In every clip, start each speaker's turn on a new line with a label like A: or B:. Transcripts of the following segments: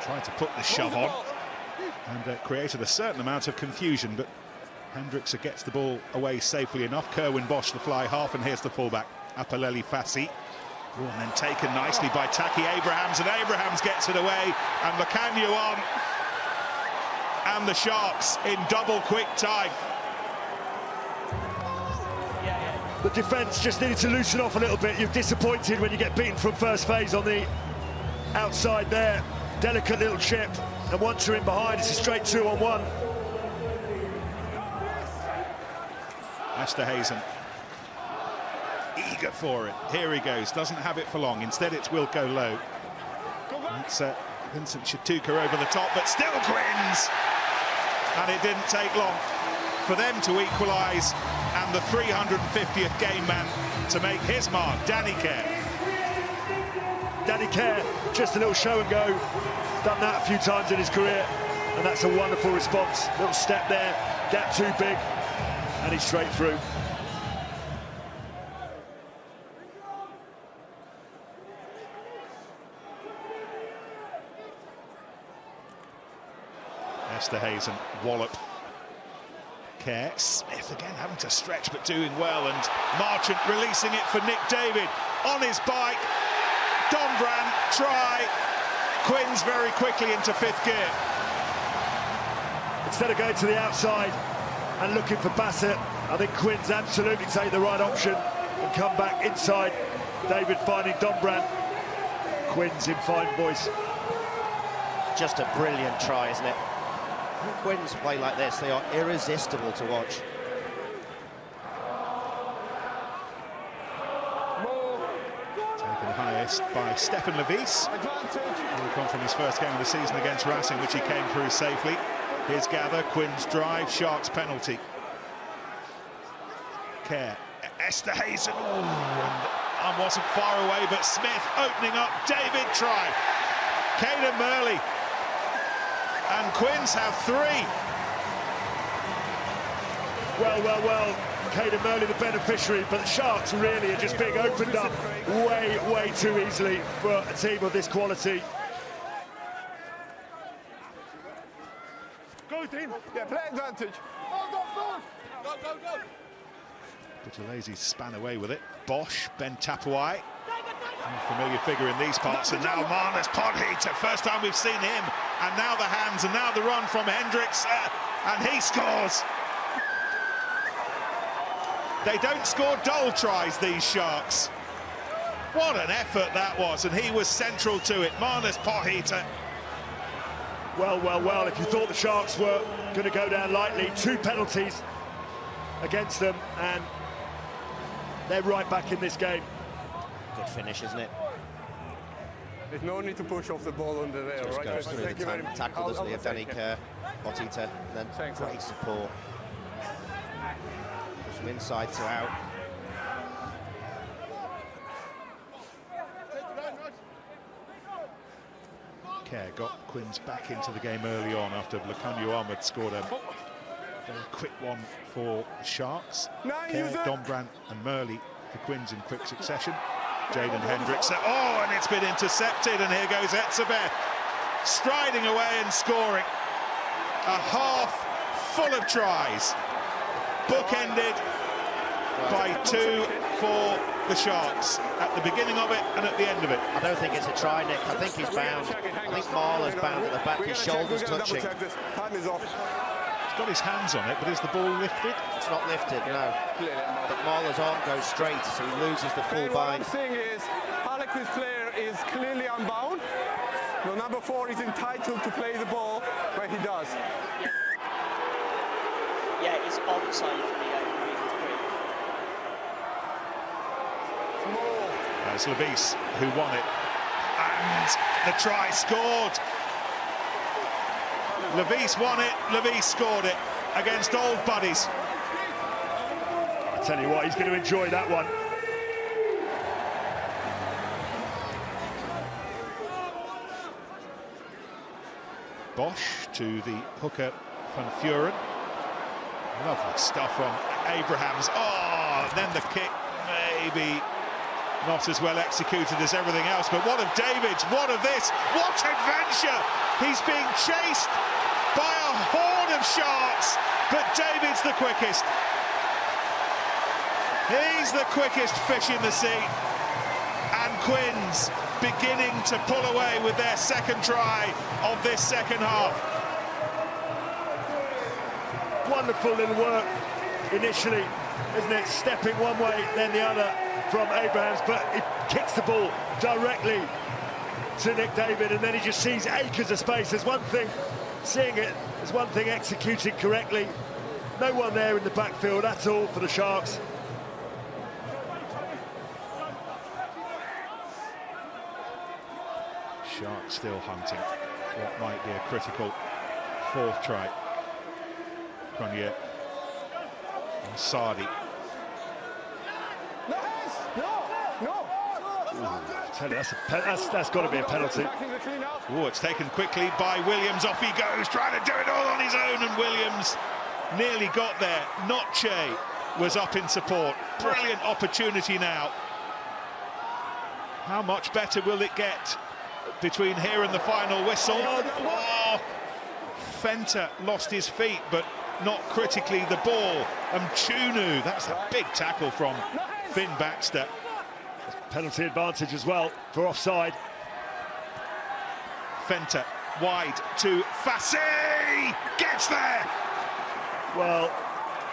A: Tried to put the shove on and created a certain amount of confusion, but Hendriksen gets the ball away safely enough. Kerwin Bosch the fly half, and here's the fullback, Apaleli Fassi. Oh, and then taken nicely by Taki Abrahams, and Abrahams gets it away, and Lacanio on, and the Sharks in double quick time.
B: The defence just needed to loosen off a little bit. You're disappointed when you get beaten from first phase on the outside there. Delicate little chip, and once you're in behind, it's a straight 2-on-1.
A: Esterhuizen, eager for it. Here he goes, doesn't have it for long. Instead, it's Wilco Low. It's Vincent Shatuka over the top, but still Quins. And it didn't take long for them to equalise, and the 350th game man to make his mark, Danny Kerr.
B: Danny Kerr, just a little show and go. Done that a few times in his career, and that's a wonderful response. Little step there, gap too big, and he's straight through.
A: Esterhuizen, wallop. Kerr, Smith again having to stretch but doing well, and Marchant releasing it for Nick David on his bike. Dombrandt, try. Quins very quickly into fifth gear.
B: Instead of going to the outside and looking for Bassett, I think Quins absolutely take the right option and come back inside. David finding Dombrandt. Quins in fine voice.
C: Just a brilliant try, isn't it? When Quins play like this, they are irresistible to watch.
A: Taken highest by Stefan Levis. He'll come from his first game of the season against Racing, which he came through safely. Here's Gather, Quins drive, Sharks penalty. Kerr, Esterhuizen, and wasn't far away, but Smith opening up, David try. Caden Murley, and Quins have three.
B: Well, Caden Murley the beneficiary, but the Sharks really are just being opened up way too easily for a team of this quality.
D: Go team, yeah, play advantage. Go.
A: Buthelezi span away with it. Bosch, Ben Tapuai, familiar figure in these parts, and now Marnus Podheater, first time we've seen him, and now the hands, and now the run from Hendriksen, and he scores. They don't score dull tries, these Sharks. What an effort that was, and he was central to it, Marnus Podheater.
B: Well, if you thought the Sharks were going to go down lightly, 2 penalties against them, and they're right back in this game.
C: Good finish, isn't it?
D: There's no need to push off the ball on the rail,
C: Just
D: right?
C: goes through the tackle, doesn't he, of Danny Kerr, Podheater, and then great support. From inside to out.
A: Kerr got Quins back into the game early on after Lacanio Ahmed scored a very quick one for the Sharks. Kerr, Dombrandt and Murley for Quins in quick succession. Jaden Hendriksen, and it's been intercepted, and here goes Etzebeth, striding away and scoring. A half full of tries, bookended by 2 for the Sharks, at the beginning of it and at the end of it.
C: I don't think it's a try, Nick. I think he's bound. I think Marler's bound at the back, his shoulder's touching.
D: Time is off.
A: He's got his hands on it, but is the ball lifted?
C: It's not lifted, no. But Marler's arm goes straight, so he loses the full bind.
D: The thing is, Harlequins player is clearly unbound. The number 4 is entitled to play the ball where he does.
E: Yeah, it's onside for me.
A: There's Levis who won it, and the try scored. Levis won it, Levis scored it against old buddies.
B: I tell you what, he's going to enjoy that one.
A: Bosch to the hooker Van Vuren. Lovely stuff from Abrahams. And then the kick maybe not as well executed as everything else, but what of David's, what of this, what adventure! He's being chased by a horde of sharks, but David's the quickest. He's the quickest fish in the sea, and Quins beginning to pull away with their second try of this second half.
B: Wonderful little work initially, isn't it? Stepping one way, then the other from Abrahams, but he kicks the ball directly to Nick David, and then he just sees acres of space. There's one thing seeing it, there's one thing executing correctly. No one there in the backfield at all for the Sharks.
A: Sharks still hunting what might be a critical fourth try. Quins and Sardi.
B: Tell you, that's got to be a penalty.
A: Oh, it's taken quickly by Williams. Off he goes, trying to do it all on his own, and Williams nearly got there. Noche was up in support. Brilliant opportunity now. How much better will it get between here and the final whistle? Oh, Fenta lost his feet, but not critically the ball. Chunu, that's a big tackle from Finn Baxter.
B: Penalty advantage as well for offside.
A: Fenta wide to Fassi, gets there.
B: Well,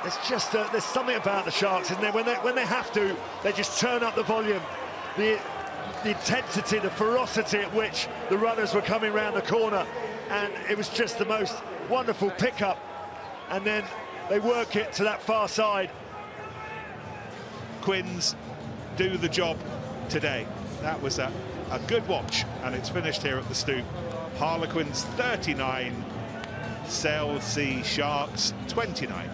B: there's something about the Sharks, isn't there? When they have to, they just turn up the volume, the intensity, the ferocity at which the runners were coming round the corner, and it was just the most wonderful pickup. And then they work it to that far side.
A: Quins do the job today. That was a good watch, and it's finished here at the Stoop. Harlequins 39, South Sea Sharks 29.